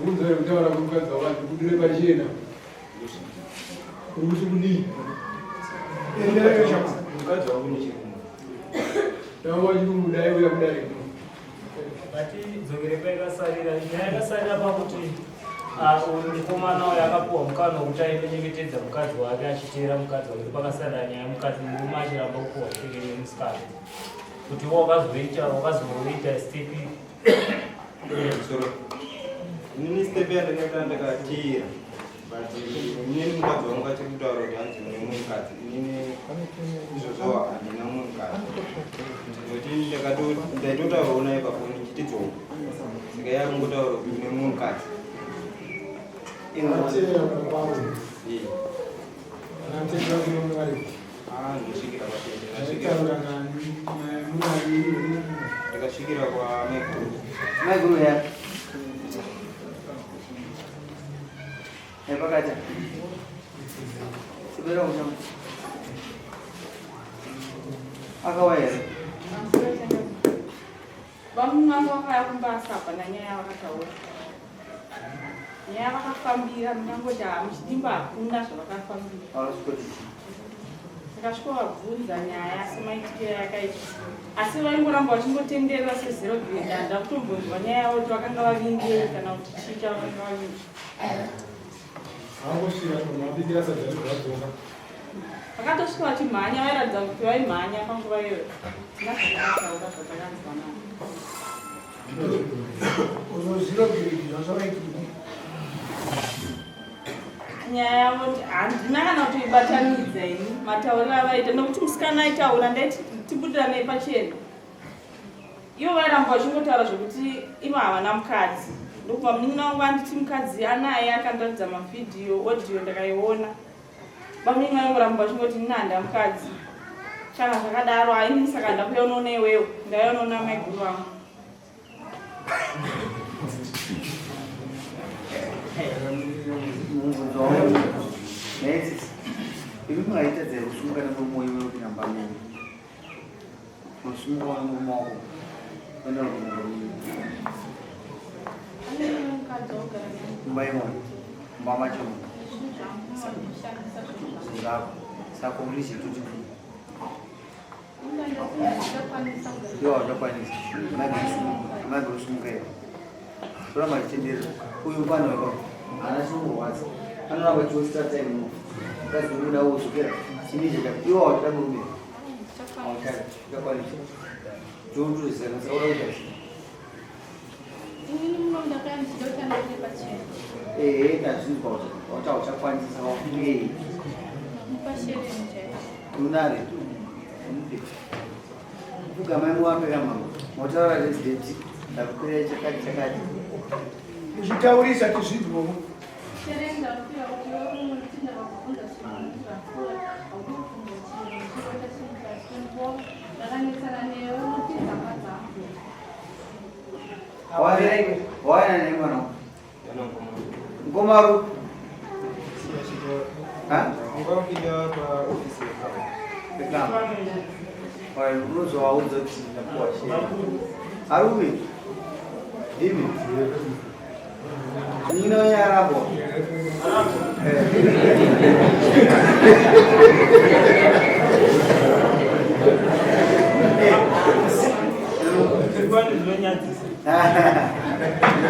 Unzai kutaura kumukadzi wavanhu kudire pachena. Uri kuti kudii? Endereyo chama. Mukadzi wangu nechirungu. Navo chirungu dai uya kudai. Bati dzokere paikasarira. Yakasarira pakuti mukomana uyo akapuwa mukana wekuti aindochengetedza mukadzi wake achiteera mukadzi wake pakasarira nyaya mukadzi murume achiramba kupuwa chipekere musikana. Kuti wakazoita stepi. Ini step yandinenge ndakatiira but inini mukadzi wangu achiri kutaura kuti hanzi mune mukadzi inini izvozvo handina mukadzi nekuti ndaitotaurawo naye pafoni chitidzoku saka yakungotaura kuti mune mukadzi ndosvikira ndikasvikira kwamaiguru ya pakati sebera unamu akawaya vamumwe vakaya kumbasa pananyaya vakataura nyaya vakafambira munangoti muchidimba hakuna zvavakafambira vakasvikavabvunza nyaya semaitikiro yakaita asi vaingoramba vachingotenderera sezero grade handa kutombonzwa nyaya yavo kuti vakanga vavingei kana kuti chii chavakanga vavingi vakatosvika vachimhanya vairatidza kuti vaimhanya panguva iyoyo tina zvakataura zvatakanzwanana nyaya yavo handina kana kutoibatanidza ini matauriro avaita nokuti musikana aitaura ndaiti tibudira pachena ivo vairamba vachingotaura zvokuti ivo havana mukadzi ndokubva munin'ina wangu anditi mukadzi anaye akandaridza mavhidhiyo odhiyo ndakaiona vamunin'ina vangoramba vachingoti nina handa mukadzi kana zvakadaro hainini saka ndakuyaonaona iwewo ndaionaona maiguru vangu ivi mungaitedze kusungana nomoyo wekupinda mbameni musungana nomaoko kuenda kumurumi mbaimoni mbamachomo zingako sako uri chituti yo wakakwanisa magirusumukaira toramba chitenderera uyu mupano wako haana chimurwadza anoramba chiositataimo mukadzi unoda wozokera chimijeka iwo watida murume wakakwanisa toturisana saka uda kuita kazvinzwa kuti wachakwanisa wafungeii unare kugamai muwapeka mama mataura residenti ndakukwira chakati chakati uchitaurisa tizvidwomo waina nemwana ngomaru unozovaudza kuti ndapuwa shea arume dimi ninonyarabo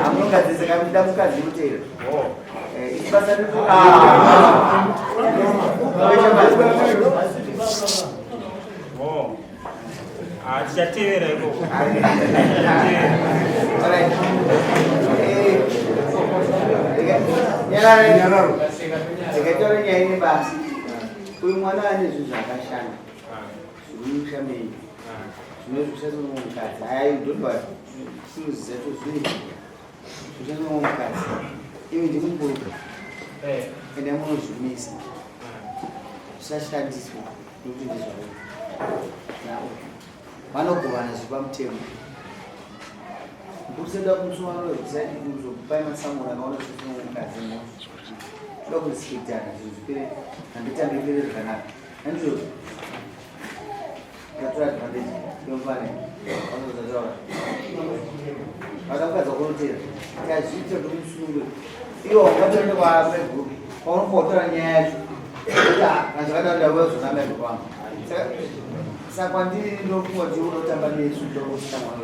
amunogadzise kamida mukadzi mutero ibasa tichatevera ikoko ndikatora nyaya ine basi uyu mwana ane zvinhu zvakashanda zvimushamei zvinozvishasomo mukadzi haidodwa simuzizato zviri zvishasomo mukadzi ivi ndimumburuka ende munozvimisa zvisashandiswa nokuti ndizvavo vanogovana zvepamutemo kusenda kumusumano webhusaiti kuzopai masamura akaona zvishasomo mukadzi kuda kuzisikitana zvizvipere handitambepere zvakanaka handizvo ndatora advantage yomufane Vakakadza kunotera yazviita kuti musungu iwo ungatoende kwaapeguru paunopotora nyaya yacho kuti kazvakadanda wezonamaido kwangu saka kwandiri ndofunga kuti unotamba nesu ndokusita mwana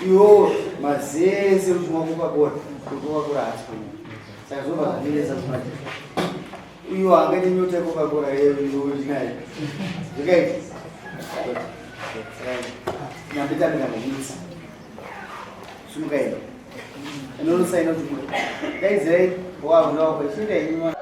iwo mazese uchimwa kukakora kuti wakura hasi kwenyu saka zvobva zvandiresa kumati iwo angaite nyota yekukakora naye zvikaiti nyambitamika nomutsi sumukaenda inonosaina kuti daizirai wavunawakwa chinda inyuma